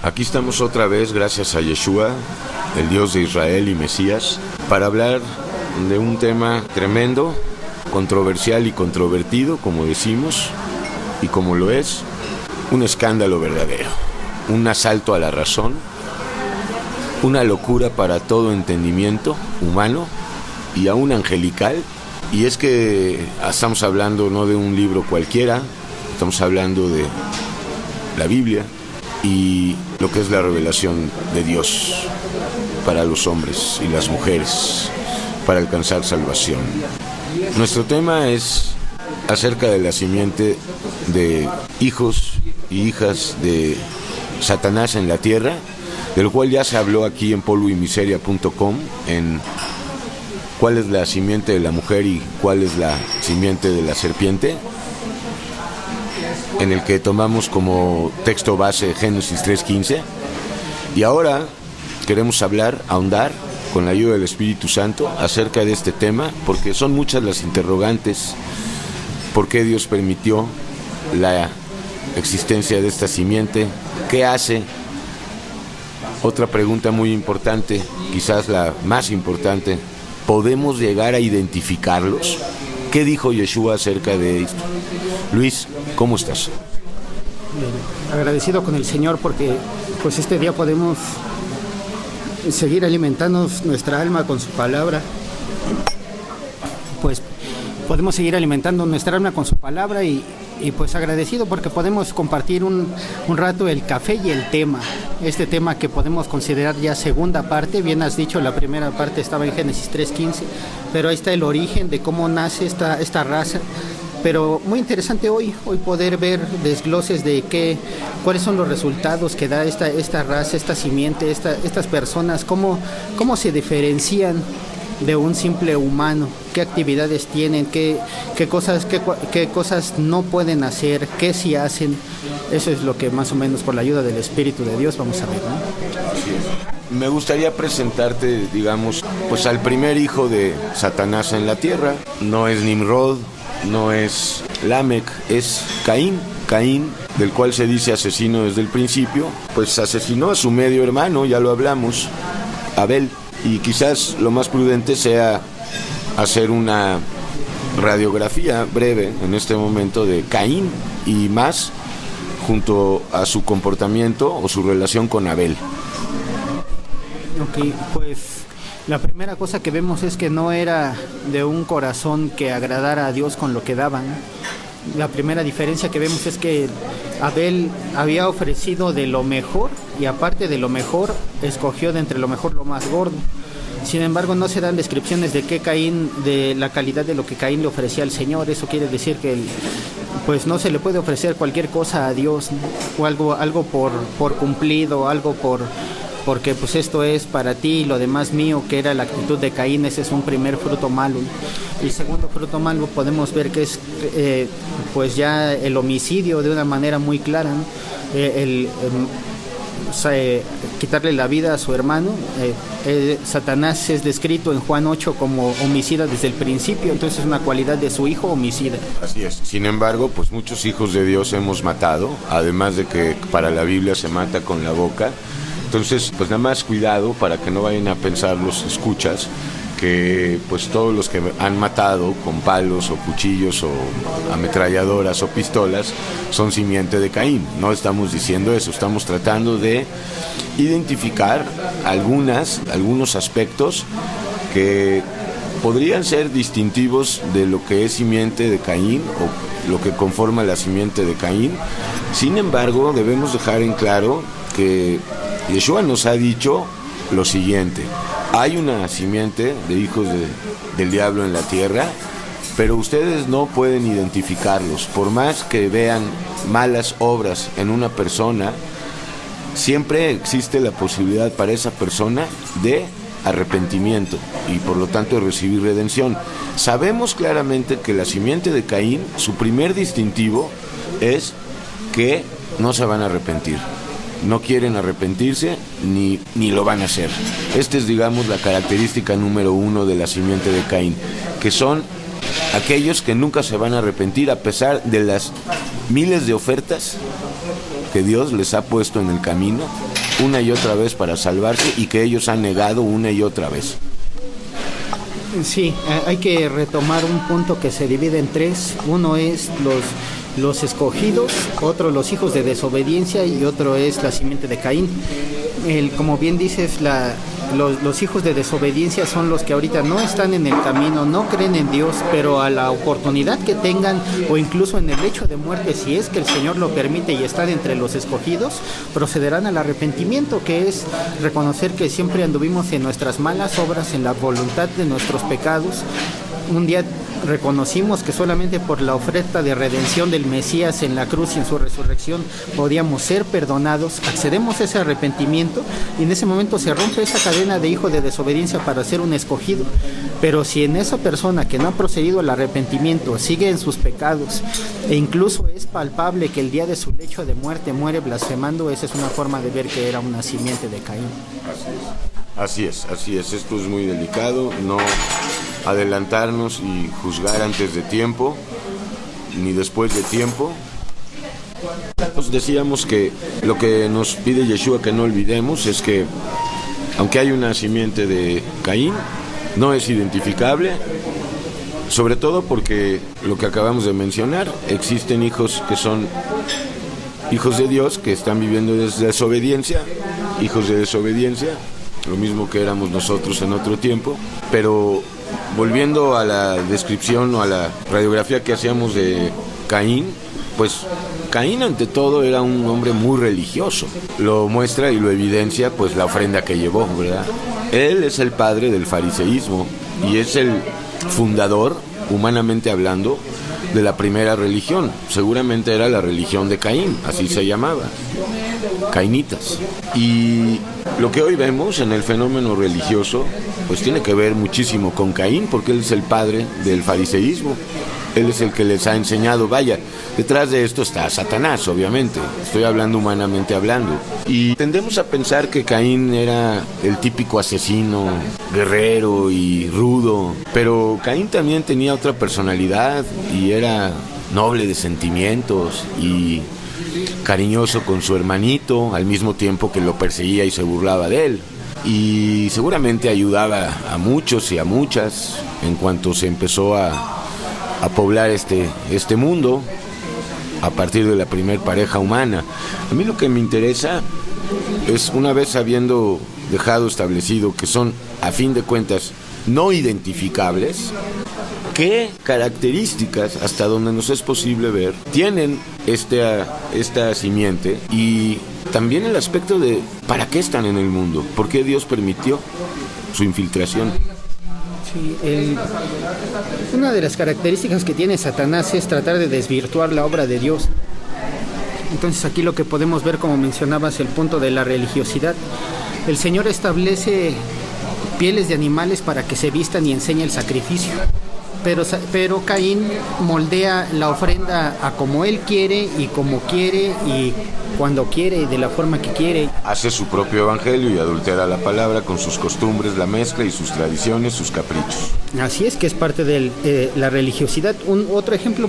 Aquí estamos otra vez, gracias a Yeshua, el Dios de Israel y Mesías, para hablar de un tema tremendo, controversial y controvertido, como decimos, y como lo es, un escándalo verdadero, un asalto a la razón, una locura para todo entendimiento humano y aún angelical. Y es que estamos hablando no de un libro cualquiera, estamos hablando de la Biblia y lo que es la revelación de Dios para los hombres y las mujeres, para alcanzar salvación. Nuestro tema es acerca de la simiente de hijos y hijas de Satanás en la tierra, del cual ya se habló aquí en polvoymiseria.com, en cuál es la simiente de la mujer y cuál es la simiente de la serpiente, en el que tomamos como texto base Génesis 3:15. Y ahora queremos ahondar con la ayuda del Espíritu Santo acerca de este tema, porque son muchas las interrogantes. ¿Por qué Dios permitió la existencia de esta simiente? ¿Qué hace? Otra pregunta muy importante, quizás la más importante: ¿podemos llegar a identificarlos? ¿Qué dijo Yeshua acerca de esto? Luis, ¿cómo estás? Agradecido con el Señor porque pues este día podemos seguir alimentando nuestra alma con su palabra. Pues podemos seguir alimentando nuestra alma con su palabra y pues agradecido porque podemos compartir un rato el café y el tema. Este tema que podemos considerar ya segunda parte, bien has dicho, la primera parte estaba en Génesis 3:15, pero ahí está el origen de cómo nace esta raza. Pero muy interesante hoy poder ver desgloses de cuáles son los resultados que da esta raza, esta simiente, estas personas, cómo se diferencian de un simple humano, qué actividades tienen, qué cosas no pueden hacer, qué sí hacen. Eso es lo que más o menos por la ayuda del Espíritu de Dios vamos a ver, ¿no? Me gustaría presentarte, digamos, pues al primer hijo de Satanás en la tierra. No es Nimrod, no es Lamec, es Caín. Caín, del cual se dice asesino desde el principio, pues asesinó a su medio hermano, ya lo hablamos, Abel. Y quizás lo más prudente sea hacer una radiografía breve en este momento de Caín y más junto a su comportamiento o su relación con Abel. Ok, pues la primera cosa que vemos es que no era de un corazón que agradara a Dios con lo que daban. La primera diferencia que vemos es que Abel había ofrecido de lo mejor y aparte de lo mejor escogió de entre lo mejor lo más gordo. Sin embargo, no se dan descripciones de la calidad de lo que Caín le ofrecía al Señor. Eso quiere decir que pues no se le puede ofrecer cualquier cosa a Dios, ¿no? O algo por cumplido, algo porque pues esto es para ti y lo demás mío, que era la actitud de Caín. Ese es un primer fruto malo. El segundo fruto malo podemos ver que es pues ya el homicidio de una manera muy clara, ¿no? Quitarle la vida a su hermano. Satanás es descrito en Juan 8 como homicida desde el principio, entonces es una cualidad de su hijo homicida. Así es. Sin embargo, pues muchos hijos de Dios hemos matado, además de que para la Biblia se mata con la boca. Entonces, pues nada más cuidado para que no vayan a pensar los escuchas que pues todos los que han matado con palos o cuchillos o ametralladoras o pistolas son simiente de Caín. No estamos diciendo eso, estamos tratando de identificar algunos aspectos que podrían ser distintivos de lo que es simiente de Caín o lo que conforma la simiente de Caín. Sin embargo, debemos dejar en claro que Yeshua nos ha dicho lo siguiente: hay una simiente de hijos del diablo en la tierra, pero ustedes no pueden identificarlos. Por más que vean malas obras en una persona, siempre existe la posibilidad para esa persona de arrepentimiento y por lo tanto de recibir redención. Sabemos claramente que la simiente de Caín, su primer distintivo es que no se van a arrepentir. No quieren arrepentirse ni lo van a hacer. Esta es, digamos, la característica número 1 de la simiente de Caín, que son aquellos que nunca se van a arrepentir a pesar de las miles de ofertas que Dios les ha puesto en el camino una y otra vez para salvarse y que ellos han negado una y otra vez. Sí, hay que retomar un punto que se divide en tres. Uno es los escogidos, otro los hijos de desobediencia y otro es la simiente de Caín. Como bien dices, los hijos de desobediencia son los que ahorita no están en el camino, no creen en Dios, pero a la oportunidad que tengan o incluso en el lecho de muerte, si es que el Señor lo permite y están entre los escogidos, procederán al arrepentimiento, que es reconocer que siempre anduvimos en nuestras malas obras, en la voluntad de nuestros pecados. Un día reconocimos que solamente por la oferta de redención del Mesías en la cruz y en su resurrección podíamos ser perdonados, accedemos a ese arrepentimiento y en ese momento se rompe esa cadena de hijo de desobediencia para ser un escogido. Pero si en esa persona que no ha procedido al arrepentimiento sigue en sus pecados e incluso es palpable que el día de su lecho de muerte muere blasfemando, esa es una forma de ver que era una simiente de Caín. Así es. Esto es muy delicado, no adelantarnos y juzgar antes de tiempo, ni después de tiempo. Pues decíamos que lo que nos pide Yeshua que no olvidemos es que, aunque hay una simiente de Caín, no es identificable, sobre todo porque lo que acabamos de mencionar, existen hijos que son hijos de Dios, que están viviendo desde desobediencia, hijos de desobediencia, lo mismo que éramos nosotros en otro tiempo. Pero volviendo a la descripción o a la radiografía que hacíamos de Caín, pues Caín ante todo era un hombre muy religioso. Lo muestra y lo evidencia pues la ofrenda que llevó, ¿verdad? Él es el padre del fariseísmo y es el fundador, humanamente hablando, de la primera religión. Seguramente era la religión de Caín, así se llamaba, cainitas. Y lo que hoy vemos en el fenómeno religioso pues tiene que ver muchísimo con Caín, porque él es el padre del fariseísmo. Él es el que les ha enseñado. Vaya, detrás de esto está Satanás, obviamente. Estoy hablando humanamente hablando. Y tendemos a pensar que Caín era el típico asesino, guerrero y rudo. Pero Caín también tenía otra personalidad y era noble de sentimientos y cariñoso con su hermanito, al mismo tiempo que lo perseguía y se burlaba de él. Y seguramente ayudaba a muchos y a muchas en cuanto se empezó a poblar este mundo a partir de la primer pareja humana. A mí lo que me interesa es, una vez habiendo dejado establecido que son, a fin de cuentas, no identificables, qué características, hasta donde nos es posible ver, tienen esta simiente, y también el aspecto de ¿para qué están en el mundo? ¿Por qué Dios permitió su infiltración? Sí, una de las características que tiene Satanás es tratar de desvirtuar la obra de Dios. Entonces aquí lo que podemos ver, como mencionabas, el punto de la religiosidad. El Señor establece pieles de animales para que se vistan y enseñe el sacrificio. Pero Caín moldea la ofrenda a como él quiere y como quiere y cuando quiere y de la forma que quiere. Hace su propio evangelio y adultera la palabra con sus costumbres, la mezcla y sus tradiciones, sus caprichos. Así es, que es parte de la religiosidad. Otro ejemplo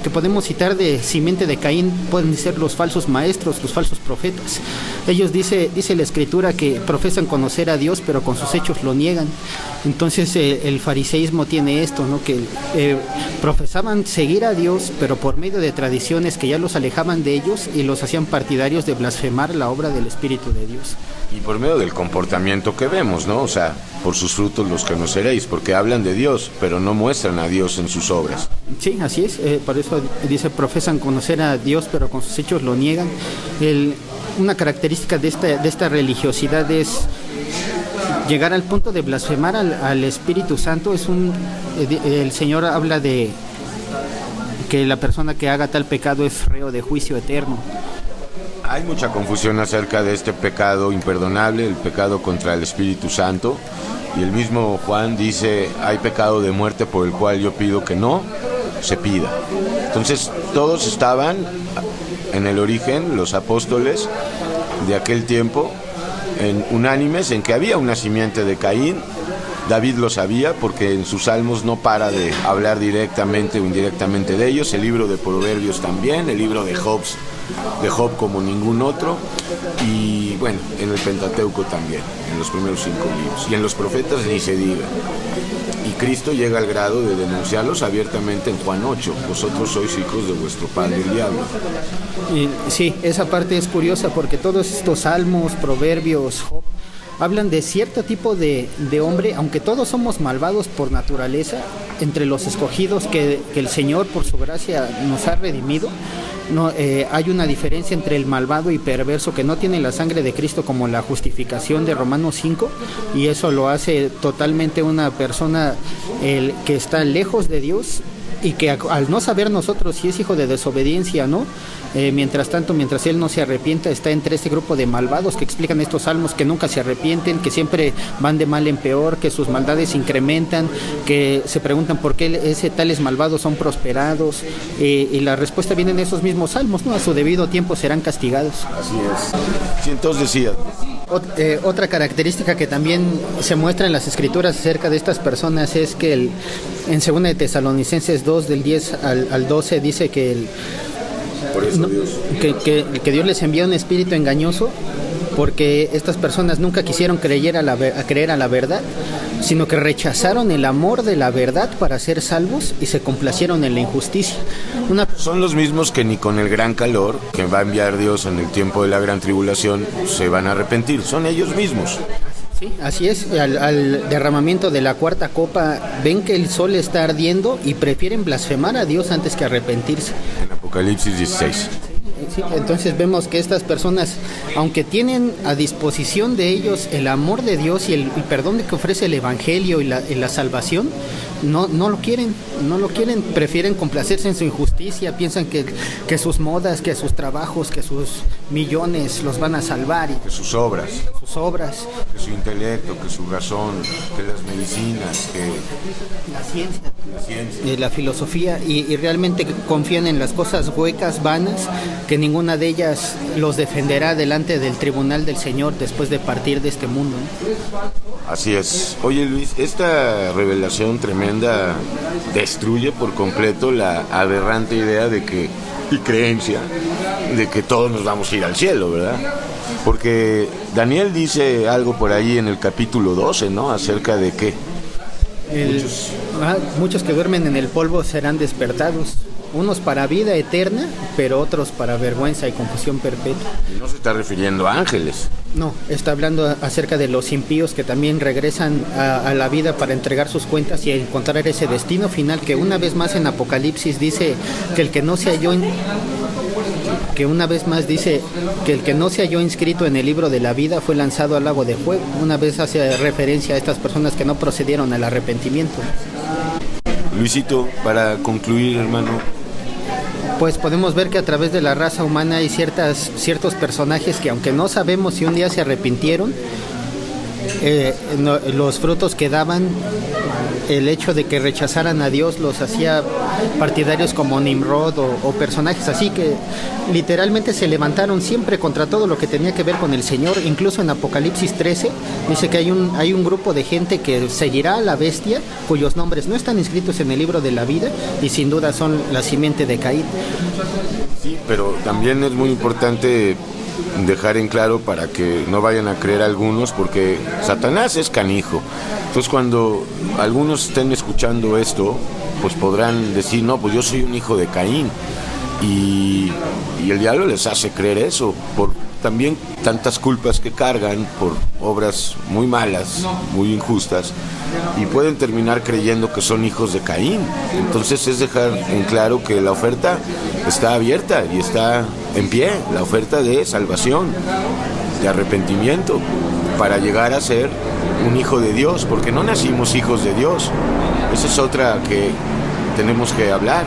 que podemos citar de simiente de Caín pueden ser los falsos maestros, los falsos profetas. Ellos dice la Escritura que profesan conocer a Dios, pero con sus hechos lo niegan. Entonces el fariseísmo tiene esto, ¿no? Que profesaban seguir a Dios, pero por medio de tradiciones que ya los alejaban de ellos y los hacían partidarios de blasfemar la obra del Espíritu de Dios. Y por medio del comportamiento que vemos, ¿no? O sea, por sus frutos los conoceréis, porque hablan de Dios, pero no muestran a Dios en sus obras. Sí, así es, por eso dice, profesan conocer a Dios, pero con sus hechos lo niegan. Una característica de esta religiosidad es llegar al punto de blasfemar al Espíritu Santo. El Señor habla de que la persona que haga tal pecado es reo de juicio eterno. Hay mucha confusión acerca de este pecado imperdonable, el pecado contra el Espíritu Santo, y el mismo Juan dice, hay pecado de muerte por el cual yo pido que no se pida. Entonces todos estaban en el origen, los apóstoles de aquel tiempo, unánimes en que había una simiente de Caín, David lo sabía porque en sus salmos no para de hablar directamente o indirectamente de ellos. El libro de Proverbios también, el libro de Job como ningún otro, y bueno, en el Pentateuco también, en los primeros 5 libros, y en los profetas ni se diga. Y Cristo llega al grado de denunciarlos abiertamente en Juan 8: vosotros sois hijos de vuestro padre el diablo. Y sí, esa parte es curiosa porque todos estos salmos, proverbios, Job, hablan de cierto tipo de hombre, aunque todos somos malvados por naturaleza, entre los escogidos que el Señor por su gracia nos ha redimido. No, hay una diferencia entre el malvado y perverso que no tiene la sangre de Cristo como la justificación de Romanos 5, y eso lo hace totalmente una persona que está lejos de Dios, y que al no saber nosotros si es hijo de desobediencia o no, mientras él no se arrepienta, está entre este grupo de malvados que explican estos salmos, que nunca se arrepienten, que siempre van de mal en peor, que sus maldades incrementan, que se preguntan por qué tales malvados son prosperados, y la respuesta viene en esos mismos salmos, ¿no? A su debido tiempo serán castigados. Así es. Sí, entonces decía... Otra característica que también se muestra en las escrituras acerca de estas personas es que en 2 de Tesalonicenses 2, del 10 al 12, dice que Dios les envía un espíritu engañoso porque estas personas nunca quisieron creer a la verdad, sino que rechazaron el amor de la verdad para ser salvos y se complacieron en la injusticia. Son los mismos que ni con el gran calor que va a enviar Dios en el tiempo de la gran tribulación se van a arrepentir, son ellos mismos. Sí, así es. Al derramamiento de la cuarta copa ven que el sol está ardiendo y prefieren blasfemar a Dios antes que arrepentirse. En Apocalipsis 16. Sí, entonces vemos que estas personas, aunque tienen a disposición de ellos el amor de Dios y el perdón que ofrece el Evangelio y la salvación, no lo quieren, prefieren complacerse en su injusticia, piensan que sus modas, que sus trabajos, que sus millones los van a salvar. Que sus obras. Que su intelecto, que su razón, que las medicinas, que la ciencia. La filosofía, y realmente confían en las cosas huecas, vanas, que ninguna de ellas los defenderá delante del tribunal del Señor después de partir de este mundo, ¿no? Así es. Oye, Luis, esta revelación tremenda destruye por completo la aberrante idea y creencia de que todos nos vamos a ir al cielo, ¿verdad? Porque Daniel dice algo por ahí en el capítulo 12, ¿no? Acerca de que muchos que duermen en el polvo serán despertados, unos para vida eterna, pero otros para vergüenza y confusión perpetua. Y no se está refiriendo a ángeles. No, está hablando acerca de los impíos que también regresan a la vida para entregar sus cuentas y encontrar ese destino final que una vez más en Apocalipsis dice que el que no se halló inscrito en el libro de la vida fue lanzado al lago de fuego. Una vez hace referencia a estas personas que no procedieron al arrepentimiento. Luisito, para concluir, hermano, pues podemos ver que a través de la raza humana hay ciertos personajes que, aunque no sabemos si un día se arrepintieron, los frutos que daban, el hecho de que rechazaran a Dios los hacía partidarios como Nimrod o personajes así que literalmente se levantaron siempre contra todo lo que tenía que ver con el Señor. Incluso en Apocalipsis 13 dice que hay un grupo de gente que seguirá a la bestia, cuyos nombres no están inscritos en el libro de la vida y sin duda son la simiente de Caín. Sí, pero también es muy importante dejar en claro para que no vayan a creer algunos, porque Satanás es canijo. Entonces cuando algunos estén escuchando esto, pues podrán decir, no, pues yo soy un hijo de Caín, y el diablo les hace creer eso por también tantas culpas que cargan por obras muy malas, muy injustas, y pueden terminar creyendo que son hijos de Caín. Entonces es dejar en claro que la oferta está abierta y está en pie, la oferta de salvación, de arrepentimiento, para llegar a ser un hijo de Dios, porque no nacimos hijos de Dios. Esa es otra que tenemos que hablar.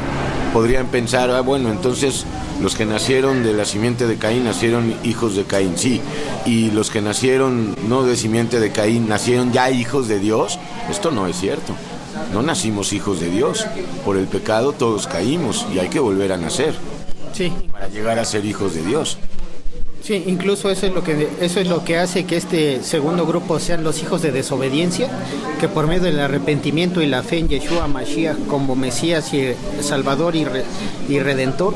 Podrían pensar, bueno, entonces los que nacieron de la simiente de Caín nacieron hijos de Caín, sí, y los que nacieron no de simiente de Caín nacieron ya hijos de Dios. Esto no es cierto. No nacimos hijos de Dios. Por el pecado todos caímos y hay que volver a nacer, sí, para llegar a ser hijos de Dios. Sí, incluso eso es lo que hace que este segundo grupo sean los hijos de desobediencia, que por medio del arrepentimiento y la fe en Yeshua Mashiach como Mesías y Salvador y Redentor,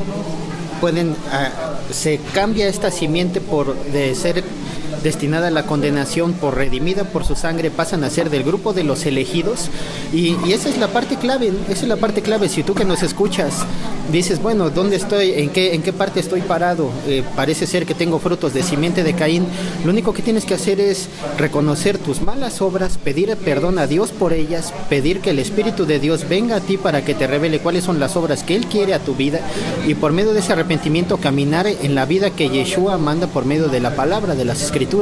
se cambia esta simiente de ser destinada a la condenación por redimida por su sangre, pasan a ser del grupo de los elegidos, y esa es la parte clave, si tú que nos escuchas dices, bueno, ¿dónde estoy? ¿En qué parte estoy parado? Parece ser que tengo frutos de simiente de Caín. Lo único que tienes que hacer es reconocer tus malas obras, pedir perdón a Dios por ellas, pedir que el Espíritu de Dios venga a ti para que te revele cuáles son las obras que Él quiere a tu vida, y por medio de ese arrepentimiento caminar en la vida que Yeshua manda por medio de la palabra, de las Escrituras.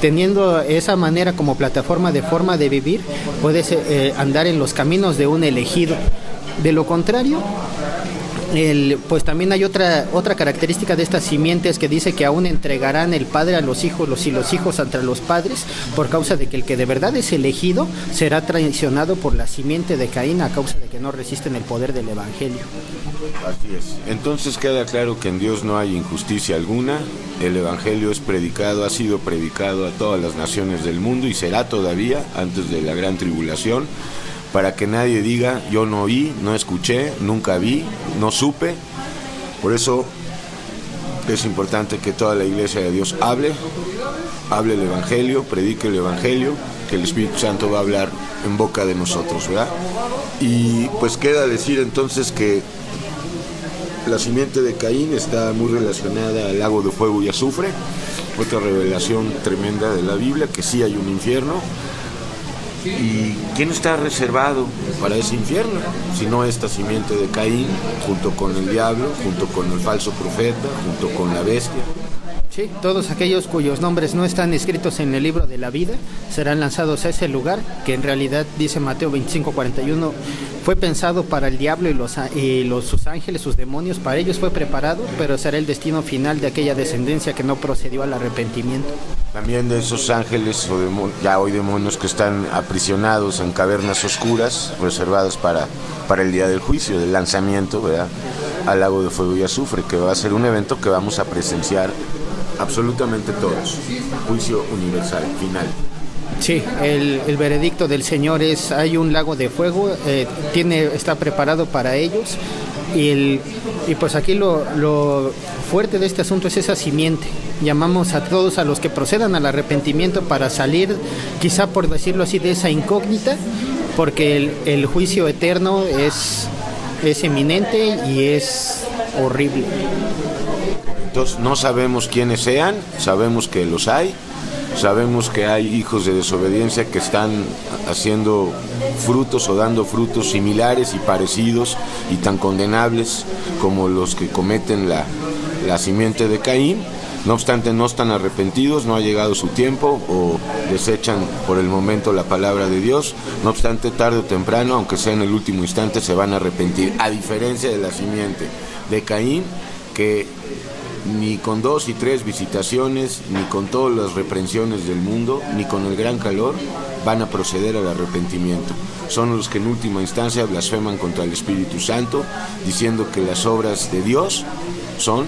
Teniendo esa manera como plataforma de vivir, puedes andar en los caminos de un elegido. De lo contrario, pues también hay otra característica de estas simientes que dice que aún entregarán el padre a los hijos y los hijos entre los padres, por causa de que el que de verdad es elegido será traicionado por la simiente de Caín a causa de que no resisten el poder del evangelio. Así es. Entonces queda claro que en Dios no hay injusticia alguna. El evangelio ha sido predicado a todas las naciones del mundo y será todavía antes de la gran tribulación, para que nadie diga yo no oí, no escuché, nunca vi, no supe. Por eso es importante que toda la iglesia de Dios hable el evangelio, predique el evangelio, que el Espíritu Santo va a hablar en boca de nosotros, ¿verdad? Y pues queda decir entonces que la simiente de Caín está muy relacionada al lago de fuego y azufre, otra revelación tremenda de la Biblia, que sí hay un infierno. ¿Y quién está reservado para ese infierno? Si no esta simiente de Caín, junto con el diablo, junto con el falso profeta, junto con la bestia. Sí, todos aquellos cuyos nombres no están escritos en el libro de la vida serán lanzados a ese lugar, que en realidad, dice Mateo 25:41, fue pensado para el diablo y sus ángeles, sus demonios, para ellos fue preparado, pero será el destino final de aquella descendencia que no procedió al arrepentimiento. También de esos ángeles o ya hoy demonios que están aprisionados en cavernas oscuras, reservadas para el día del juicio, del lanzamiento, ¿verdad?, al lago de fuego y azufre, que va a ser un evento que vamos a presenciar absolutamente todos. Juicio universal, final. Sí, el veredicto del Señor es: hay un lago de fuego, está preparado para ellos, y pues aquí lo fuerte de este asunto es esa simiente. Llamamos a todos a los que procedan al arrepentimiento para salir, quizá por decirlo así, de esa incógnita, porque el juicio eterno es eminente y es horrible. Entonces no sabemos quiénes sean, sabemos que los hay, sabemos que hay hijos de desobediencia que están haciendo frutos o dando frutos similares y parecidos y tan condenables como los que cometen la simiente de Caín. No obstante, no están arrepentidos, no ha llegado su tiempo o desechan por el momento la palabra de Dios. No obstante, tarde o temprano, aunque sea en el último instante, se van a arrepentir, a diferencia de la simiente de Caín, que ni con 2 y 3 visitaciones, ni con todas las reprensiones del mundo, ni con el gran calor, van a proceder al arrepentimiento. Son los que en última instancia blasfeman contra el Espíritu Santo, diciendo que las obras de Dios son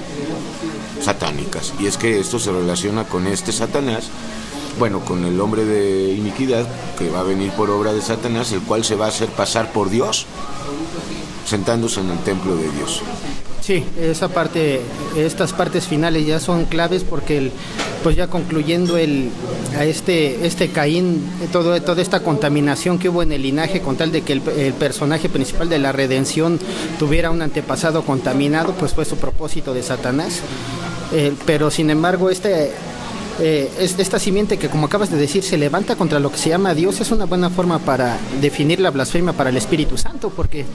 satánicas. Y es que esto se relaciona con este Satanás, con el hombre de iniquidad que va a venir por obra de Satanás, el cual se va a hacer pasar por Dios, sentándose en el templo de Dios. Sí, estas partes finales ya son claves, porque pues ya concluyendo a este Caín, toda esta contaminación que hubo en el linaje, con tal de que el personaje principal de la redención tuviera un antepasado contaminado, pues fue su propósito de Satanás. Pero sin embargo esta simiente que, como acabas de decir, se levanta contra lo que se llama Dios, es una buena forma para definir la blasfemia para el Espíritu Santo, porque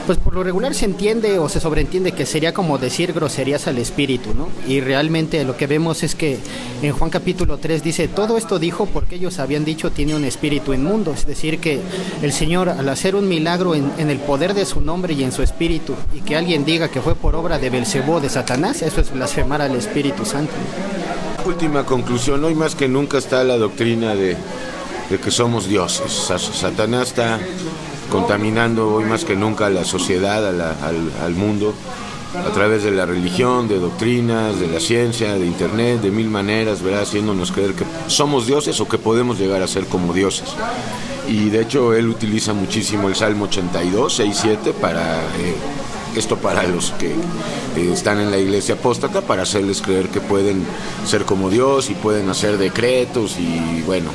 pues por lo regular se entiende o se sobreentiende que sería como decir groserías al Espíritu, ¿no? Y realmente lo que vemos es que en Juan capítulo 3 dice: todo esto dijo porque ellos habían dicho tiene un espíritu inmundo. Es decir, que el Señor, al hacer un milagro en el poder de su nombre y en su espíritu, y que alguien diga que fue por obra de Belcebú, de Satanás, eso es blasfemar al Espíritu Santo. Última conclusión: hoy más que nunca está la doctrina de que somos dioses. Satanás está contaminando hoy más que nunca a la sociedad, al mundo, a través de la religión, de doctrinas, de la ciencia, de internet, de mil maneras, ¿verdad? Haciéndonos creer que somos dioses o que podemos llegar a ser como dioses. Y de hecho él utiliza muchísimo el Salmo 82, 6, 7 para esto, para los que están en la iglesia apóstata, para hacerles creer que pueden ser como Dios y pueden hacer decretos y bueno,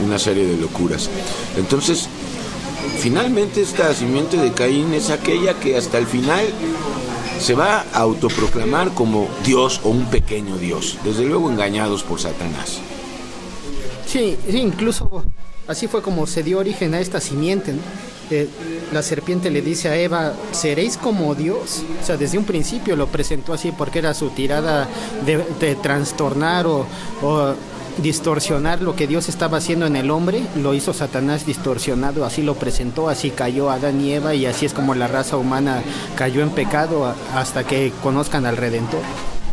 una serie de locuras. Entonces, finalmente esta simiente de Caín es aquella que hasta el final se va a autoproclamar como Dios o un pequeño Dios, desde luego engañados por Satanás. Sí, incluso así fue como se dio origen a esta simiente, ¿no? La serpiente le dice a Eva, ¿seréis como Dios? O sea, desde un principio lo presentó así porque era su tirada de trastornar o distorsionar lo que Dios estaba haciendo en el hombre. Lo hizo Satanás distorsionado, así lo presentó, así cayó Adán y Eva, y así es como la raza humana cayó en pecado hasta que conozcan al Redentor.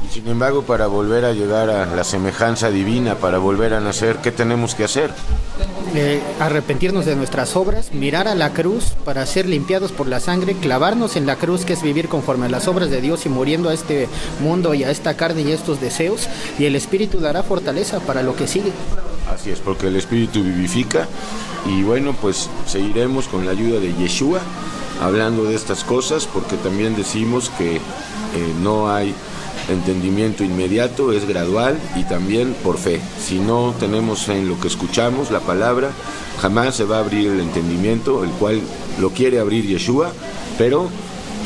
Y sin embargo, para volver a llegar a la semejanza divina, para volver a nacer, ¿qué tenemos que hacer? Arrepentirnos de nuestras obras, mirar a la cruz para ser limpiados por la sangre, clavarnos en la cruz, que es vivir conforme a las obras de Dios y muriendo a este mundo y a esta carne y a estos deseos, y el Espíritu dará fortaleza para lo que sigue. Así es, porque el Espíritu vivifica. Y bueno, pues seguiremos con la ayuda de Yeshua hablando de estas cosas, porque también decimos que no hay entendimiento inmediato, es gradual y también por fe. Si no tenemos fe en lo que escuchamos, la palabra, jamás se va a abrir el entendimiento, el cual lo quiere abrir Yeshua, pero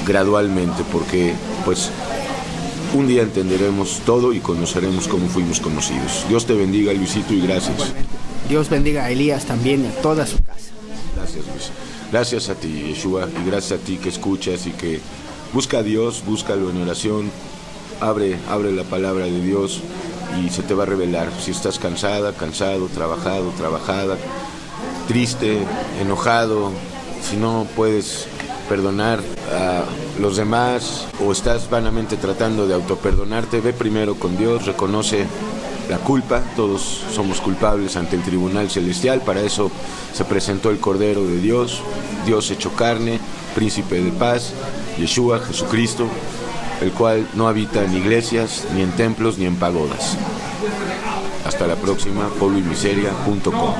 gradualmente, porque pues un día entenderemos todo y conoceremos cómo fuimos conocidos. Dios te bendiga, Luisito, y gracias. Dios bendiga a Elías también y a toda su casa. Gracias, Luis. Gracias a ti, Yeshua, y gracias a ti que escuchas y que busca a Dios, búscalo en oración. Abre la palabra de Dios y se te va a revelar. Si estás cansada, cansado, trabajada, triste, enojado, si no puedes perdonar a los demás o estás vanamente tratando de autoperdonarte, ve primero con Dios, reconoce la culpa. Todos somos culpables ante el tribunal celestial. Para eso se presentó el Cordero de Dios, Dios hecho carne, príncipe de paz, Yeshua, Jesucristo, el cual no habita en iglesias, ni en templos, ni en pagodas. Hasta la próxima, polvoymiseria.com.